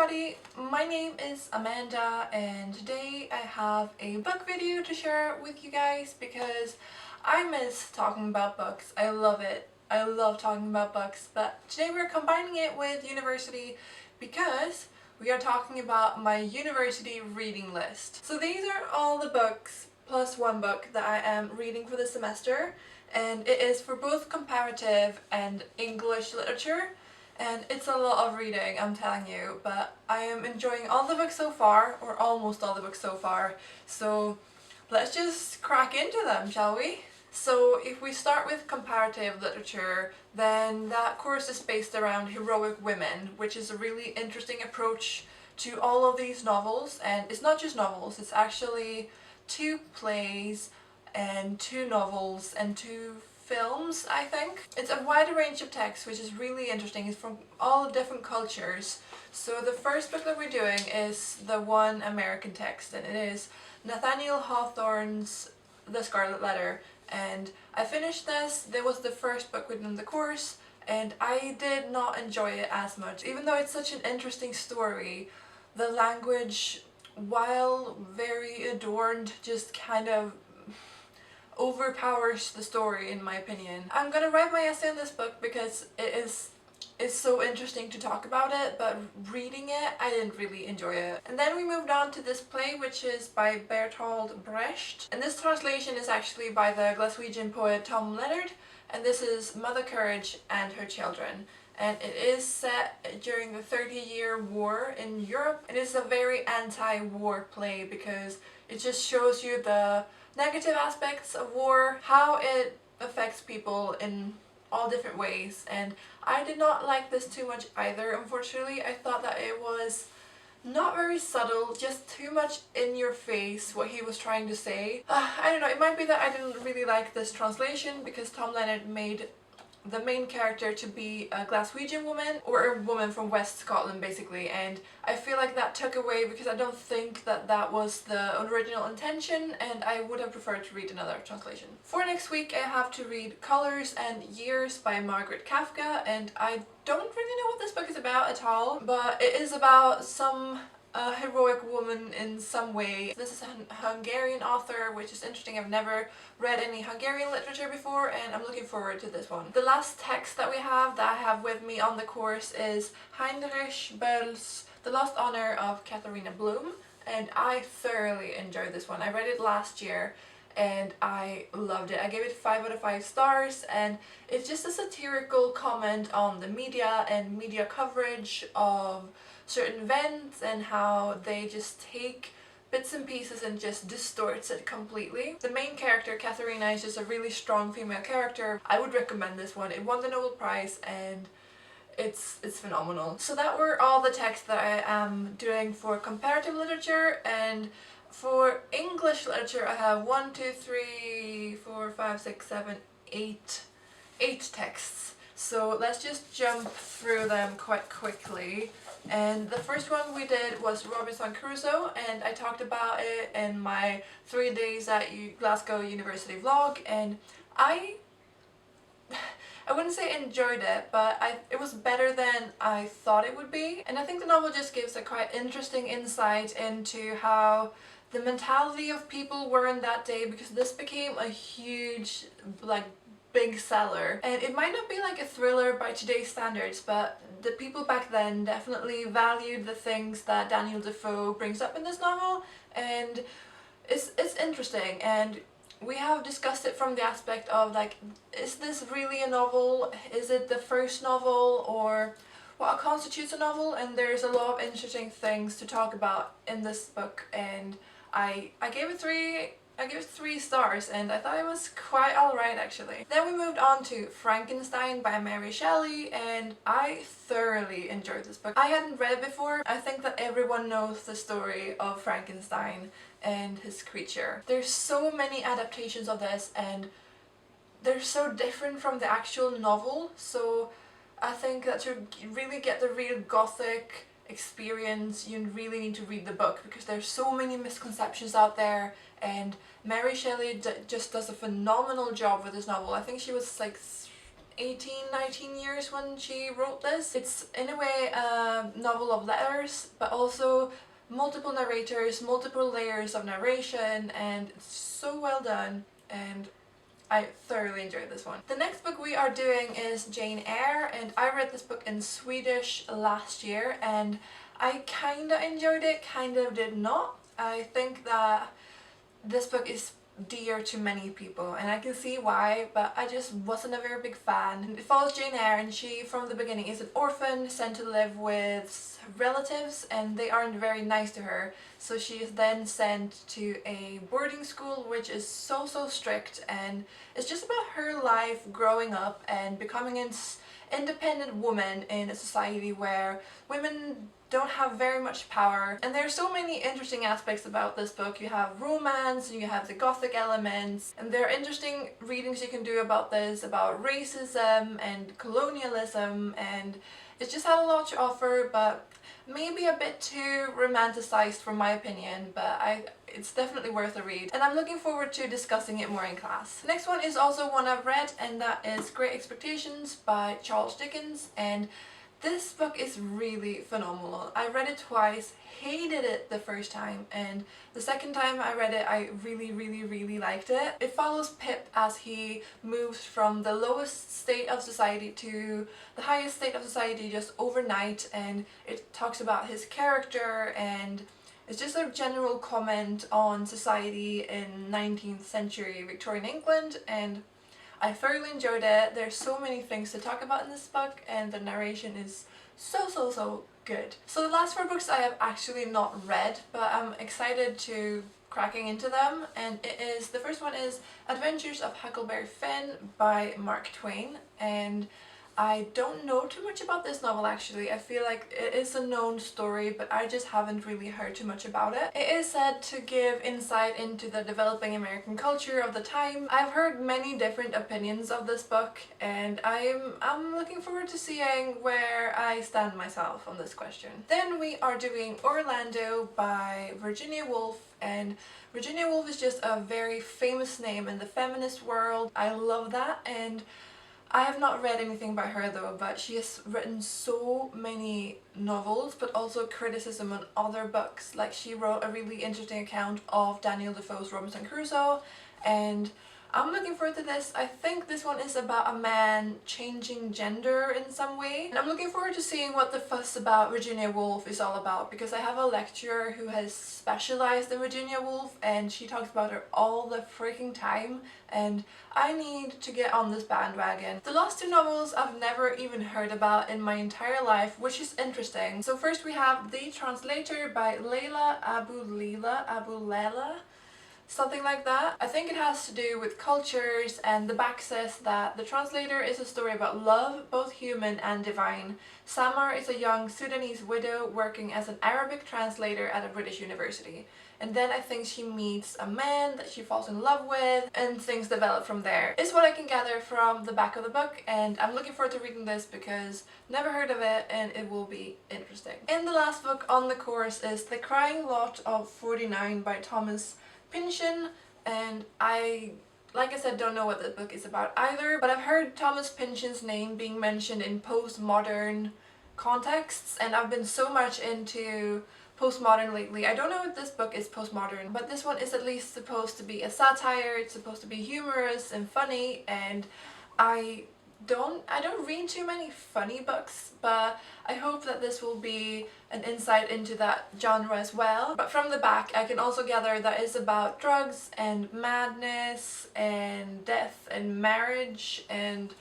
everybody, my name is Amanda and today I have a book video to share with you guys because I miss talking about books. I love it. I love talking about books, but today we're combining it with university because we are talking about my university reading list. So these are all the books plus one book that I am reading for the semester, and it is for both comparative and English literature. And it's a lot of reading, I'm telling you, but I am enjoying all the books so far, or almost all the books so far, so let's just crack into them, shall we? So if we start with comparative literature, then that course is based around heroic women, which is a really interesting approach to all of these novels. And it's not just novels, it's actually 2 plays and 2 novels and 2 films, I think. It's a wide range of texts, which is really interesting. It's from all different cultures. So the first book that we're doing is the one American text, and it is Nathaniel Hawthorne's The Scarlet Letter. And I finished this. That was the first book within the course, and I did not enjoy it as much. Even though it's such an interesting story, the language, while very adorned, just kind of overpowers the story, in my opinion. I'm gonna write my essay on this book because it's so interesting to talk about it, but reading it, I didn't really enjoy it. And then we moved on to this play, which is by Bertolt Brecht. And this translation is actually by the Glaswegian poet Tom Leonard, and this is Mother Courage and Her Children. And it is set during the 30-year war in Europe. It is a very anti-war play because it just shows you the negative aspects of war, how it affects people in all different ways, and I did not like this too much either, unfortunately. I thought that it was not very subtle, just too much in your face what he was trying to say. I don't know, it might be that I didn't really like this translation because Tom Leonard made the main character to be a Glaswegian woman, or a woman from West Scotland basically, and I feel like that took away because I don't think that that was the original intention, and I would have preferred to read another translation. For next week I have to read Colours and Years by Margaret Kafka, and I don't really know what this book is about at all, but it is about some heroic woman in some way. This is a Hungarian author, which is interesting. I've never read any Hungarian literature before, and I'm looking forward to this one. The last text that we have, that I have with me on the course, is Heinrich Böll's The Lost Honor of Katharina Bloom, and I thoroughly enjoyed this one. I read it last year and I loved it. I gave it 5 out of 5 stars, and it's just a satirical comment on the media and media coverage of certain events and how they just take bits and pieces and just distorts it completely. The main character, Katharina, is just a really strong female character. I would recommend this one. It won the Nobel Prize and it's phenomenal. So that were all the texts that I am doing for comparative literature, and for English literature I have 1, 2, 3, 4, 5, 6, 7, 8 texts. So let's just jump through them quite quickly. And the first one we did was Robinson Crusoe, and I talked about it in my 3 days at Glasgow University vlog, and I wouldn't say enjoyed it, but it was better than I thought it would be. And I think the novel just gives a quite interesting insight into how the mentality of people were in that day, because this became a huge, big seller. And it might not be like a thriller by today's standards, but the people back then definitely valued the things that Daniel Defoe brings up in this novel, and it's interesting. And we have discussed it from the aspect of, like, is this really a novel? Is it the first novel, or what constitutes a novel? And there's a lot of interesting things to talk about in this book, and I gave it 3 stars, and I thought it was quite alright actually. Then we moved on to Frankenstein by Mary Shelley, and I thoroughly enjoyed this book. I hadn't read it before. I think that everyone knows the story of Frankenstein and his creature. There's so many adaptations of this, and they're so different from the actual novel, so I think that to really get the real gothic experience you really need to read the book, because there's so many misconceptions out there, and Mary Shelley just does a phenomenal job with this novel. I think she was like 18, 19 years when she wrote this. It's in a way a novel of letters, but also multiple narrators, multiple layers of narration, and it's so well done, and I thoroughly enjoyed this one. The next book we are doing is Jane Eyre, and I read this book in Swedish last year, and I kinda enjoyed it, kind of did not. I think that this book is dear to many people, and I can see why, but I just wasn't a very big fan. It follows Jane Eyre, and she from the beginning is an orphan sent to live with relatives, and they aren't very nice to her, so she is then sent to a boarding school which is so strict, and it's just about her life growing up and becoming an independent woman in a society where women don't have very much power. And there are so many interesting aspects about this book. You have romance, and you have the gothic elements, and there are interesting readings you can do about this, about racism and colonialism, and it just had a lot to offer, but maybe a bit too romanticized for my opinion, but it's definitely worth a read, and I'm looking forward to discussing it more in class. The next one is also one I've read, and that is Great Expectations by Charles Dickens, and this book is really phenomenal. I read it twice, hated it the first time, and the second time I read it I really liked it. It follows Pip as he moves from the lowest state of society to the highest state of society just overnight, and it talks about his character, and it's just a general comment on society in 19th century Victorian England, and I thoroughly enjoyed it. There's so many things to talk about in this book, and the narration is so good. So the last 4 books I have actually not read, but I'm excited to cracking into them, and the first one is Adventures of Huckleberry Finn by Mark Twain, and I don't know too much about this novel actually. I feel like it is a known story, but I just haven't really heard too much about it. It is said to give insight into the developing American culture of the time. I've heard many different opinions of this book, and I'm looking forward to seeing where I stand myself on this question. Then we are doing Orlando by Virginia Woolf, and Virginia Woolf is just a very famous name in the feminist world. I love that, and I have not read anything by her though, but she has written so many novels, but also criticism on other books. Like, she wrote a really interesting account of Daniel Defoe's Robinson Crusoe, and I'm looking forward to this. I think this one is about a man changing gender in some way, and I'm looking forward to seeing what the fuss about Virginia Woolf is all about, because I have a lecturer who has specialized in Virginia Woolf, and she talks about her all the freaking time, and I need to get on this bandwagon. The last 2 novels I've never even heard about in my entire life, which is interesting. So first we have The Translator by Leila Abu-Lela, something like that. I think it has to do with cultures, and the back says that The Translator is a story about love, both human and divine. Samar is a young Sudanese widow working as an Arabic translator at a British university. And then I think she meets a man that she falls in love with, and things develop from there. Is what I can gather from the back of the book, and I'm looking forward to reading this because never heard of it, and it will be interesting. And the last book on the course is The Crying Loft of 49 by Thomas Pynchon, and like I said, don't know what the book is about either, but I've heard Thomas Pynchon's name being mentioned in postmodern contexts, and I've been so much into postmodern lately. I don't know if this book is postmodern, but this one is at least supposed to be a satire. It's supposed to be humorous and funny, and I don't read too many funny books, but I hope that this will be an insight into that genre as well. But from the back I can also gather that it's about drugs and madness and death and marriage and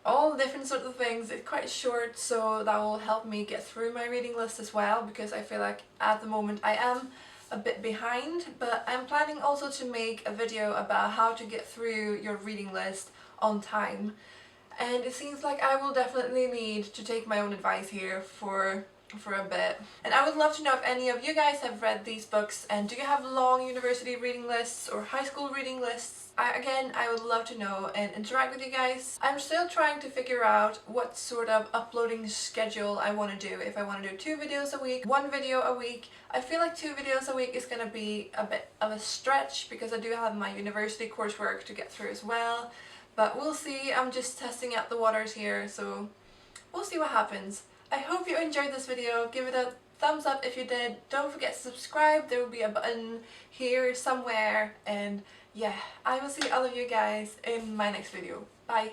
all different sorts of things. It's quite short, so that will help me get through my reading list as well, because I feel like at the moment I am a bit behind, but I'm planning also to make a video about how to get through your reading list on time. And it seems like I will definitely need to take my own advice here for a bit. And I would love to know if any of you guys have read these books, and do you have long university reading lists or high school reading lists? Again, I would love to know and interact with you guys. I'm still trying to figure out what sort of uploading schedule I want to do. If I want to do 2 videos a week, 1 video a week. I feel like 2 videos a week is going to be a bit of a stretch because I do have my university coursework to get through as well. But we'll see. I'm just testing out the waters here, so we'll see what happens. I hope you enjoyed this video. Give it a thumbs up if you did. Don't forget to subscribe. There will be a button here somewhere. And yeah, I will see all of you guys in my next video. Bye!